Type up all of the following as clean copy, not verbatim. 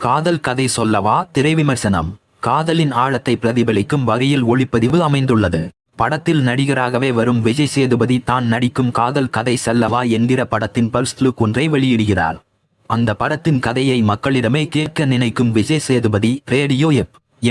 காதல் கதை சொல்லவா திரைவிமர்சனம். காதலின் ஆழத்தை பிரதிபலிக்கும் வகையில் ஒளிப்பதிவு அமைந்துள்ளது. படத்தில் நடிகராகவே வரும் விஜய் சேதுபதி தான் நடிக்கும் காதல் கதை சொல்லவா என்கிற படத்தின் ஃபர்ஸ்ட் லுக் ஒன்றை வெளியிடுகிறார். அந்த படத்தின் கதையை மக்களிடமே கேட்க நினைக்கும் விஜய் சேதுபதி ரேடியோ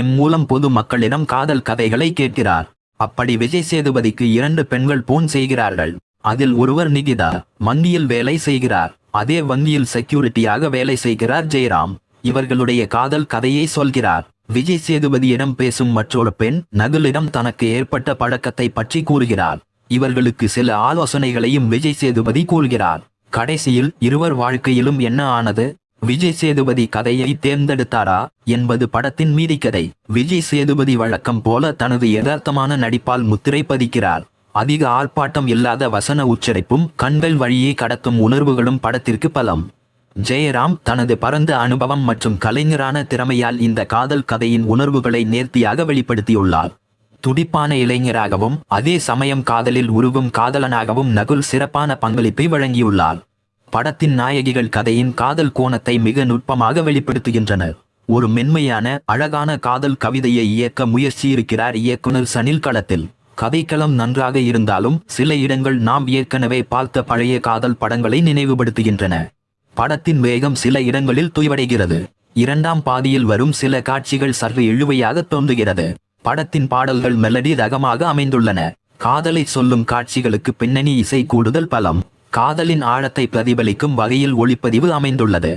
எம் மூலம் பொது மக்களிடம் காதல் கதைகளை கேட்கிறார். அப்படி விஜய் சேதுபதிக்கு 2 பெண்கள் போன் செய்கிறார்கள். அதில் ஒருவர் நிகிதா, வங்கியில் வேலை செய்கிறார். அதே வங்கியில் செக்யூரிட்டியாக வேலை செய்கிறார் ஜெயராம். இவர்களுடைய காதல் கதையை சொல்கிறார். விஜய் சேதுபதியிடம் பேசும் மற்றொரு பெண் நகுலிடம் தனக்கு ஏற்பட்ட பழக்கத்தை பற்றி கூறுகிறார். இவர்களுக்கு சில ஆலோசனைகளையும் விஜய் சேதுபதி கூறுகிறார். கடைசியில் இருவர் வாழ்க்கையிலும் என்ன ஆனது, விஜய் சேதுபதி கதையை தேர்ந்தெடுத்தாரா என்பது படத்தின் மீதிக்கதை. விஜய் சேதுபதி வழக்கம் போல தனது யதார்த்தமான நடிப்பால் முத்திரை பதிக்கிறார். அதிக ஆர்ப்பாட்டம் இல்லாத வசன உச்சரிப்பும் கண்கள் வழியே கடத்தும் உணர்வுகளும் படத்திற்கு பலம். ஜெயராம் தனது பரந்த அனுபவம் மற்றும் கலைஞரான திறமையால் இந்த காதல் கதையின் உணர்வுகளை நேர்த்தியாக வெளிப்படுத்தியுள்ளார். துடிப்பான இளைஞராகவும் அதே சமயம் காதலில் உருவும் காதலனாகவும் நகுல் சிறப்பான பங்களிப்பை வழங்கியுள்ளார். படத்தின் நாயகிகள் கதையின் காதல் கோணத்தை மிக நுட்பமாக வெளிப்படுத்துகின்றனர். ஒரு மென்மையான அழகான காதல் கவிதையை இயக்க முயற்சியிருக்கிறார் இயக்குனர் சனில் களத்தில். கதைக்களம் நன்றாக இருந்தாலும் சில இடங்கள் நாம் ஏற்கனவே பார்த்த பழைய காதல் படங்களை நினைவுபடுத்துகின்றன. படத்தின் வேகம் சில இடங்களில் தொய்வடைகிறது. 2ஆம் பாதியில் வரும் சில காட்சிகள் சற்று இழுவையாக தோன்றுகிறது. படத்தின் பாடல்கள் மெலடி ரகமாக அமைந்துள்ளன. காதலை சொல்லும் காட்சிகளுக்கு பின்னணி இசை கூடுதல் பலம். காதலின் ஆழத்தை பிரதிபலிக்கும் வகையில் ஒளிப்பதிவு அமைந்துள்ளது.